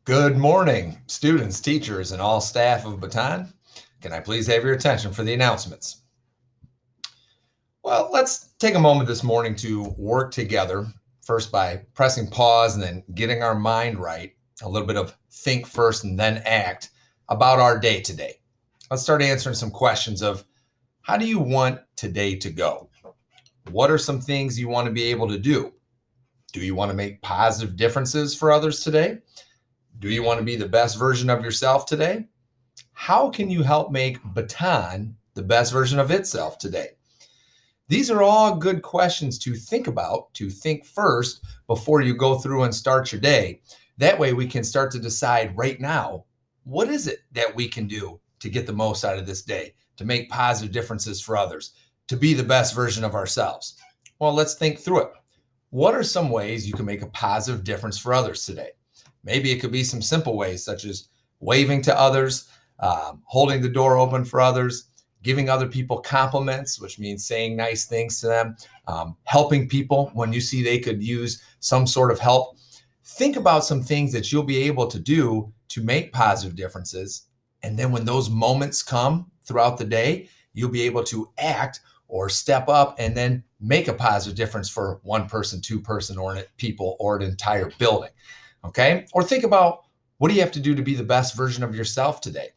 Good morning, students, teachers, and all staff of Baton. Can I please have your attention for the announcements? Well, let's take a moment this morning to work together, first by pressing pause and then getting our mind right, a little bit of think first and then act about our day today. Let's start answering some questions of how do you want today to go? What are some things you want to be able to do? Do you want to make positive differences for others today? Do you want to be the best version of yourself today? How can you help make Baton the best version of itself today? These are all good questions to think about, to think first before you go through and start your day. That way we can start to decide right now, what is it that we can do to get the most out of this day, to make positive differences for others, to be the best version of ourselves? Well, let's think through it. What are some ways you can make a positive difference for others today? Maybe it could be some simple ways, such as waving to others, holding the door open for others, giving other people compliments, which means saying nice things to them, helping people when you see they could use some sort of help. Think about some things that you'll be able to do to make positive differences. And then when those moments come throughout the day, you'll be able to act or step up and then make a positive difference for one person, two person, or people, or an entire building. Okay. Or think about, what do you have to do to be the best version of yourself today?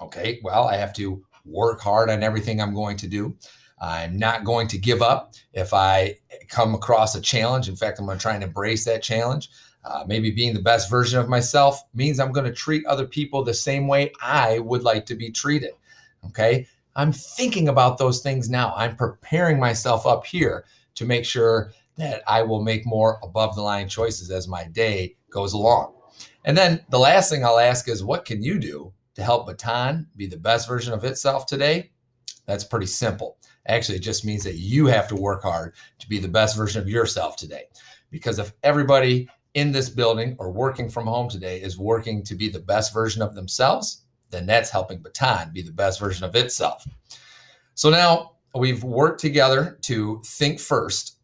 Okay. Well, I have to work hard on everything I'm going to do. I'm not going to give up if I come across a challenge. In fact, I'm going to try and embrace that challenge. Maybe being the best version of myself means I'm going to treat other people the same way I would like to be treated. Okay. I'm thinking about those things now. I'm preparing myself up here to make sure that I will make more above the line choices as my day goes along. And then the last thing I'll ask is, what can you do to help Baton be the best version of itself today? That's pretty simple. Actually, it just means that you have to work hard to be the best version of yourself today. Because if everybody in this building or working from home today is working to be the best version of themselves, then that's helping Baton be the best version of itself. So now we've worked together to think first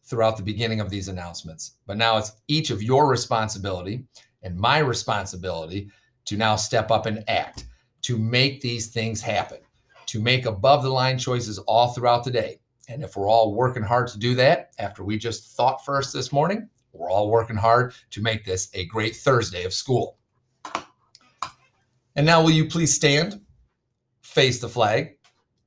throughout the beginning of these announcements, but now it's each of your responsibility and my responsibility to now step up and act, to make these things happen, to make above the line choices all throughout the day. And if we're all working hard to do that, after we just thought first this morning, we're all working hard to make this a great Thursday of school. And now will you please stand, face the flag,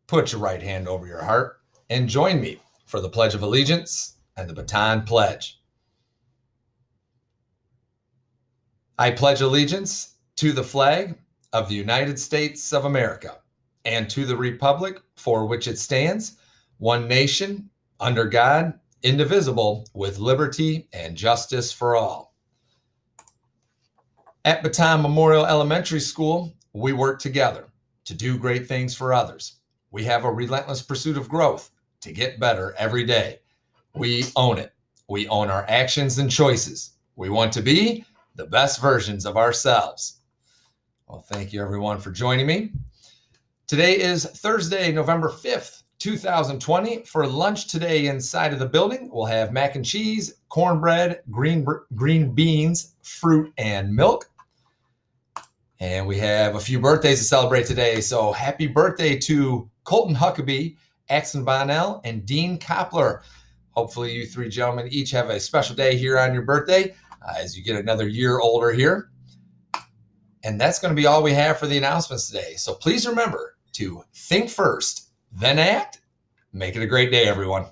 put your right hand over your heart, and join me for the Pledge of Allegiance and the Baton Pledge. I pledge allegiance to the flag of the United States of America and to the republic for which it stands, one nation, under God, indivisible, with liberty and justice for all. At Baton Memorial Elementary School, we work together to do great things for others. We have a relentless pursuit of growth to get better every day. We own it. We own our actions and choices. We want to be the best versions of ourselves. Well, thank you everyone for joining me. Today is Thursday, November 5th, 2020. For lunch today inside of the building, we'll have mac and cheese, cornbread, green beans, fruit, and milk. And we have a few birthdays to celebrate today. So happy birthday to Colton Huckabee, Axon Bonnell, and Dean Koppler. Hopefully you three gentlemen each have a special day here on your birthday as you get another year older here. And that's going to be all we have for the announcements today. So please remember to think first, then act. Make it a great day, everyone.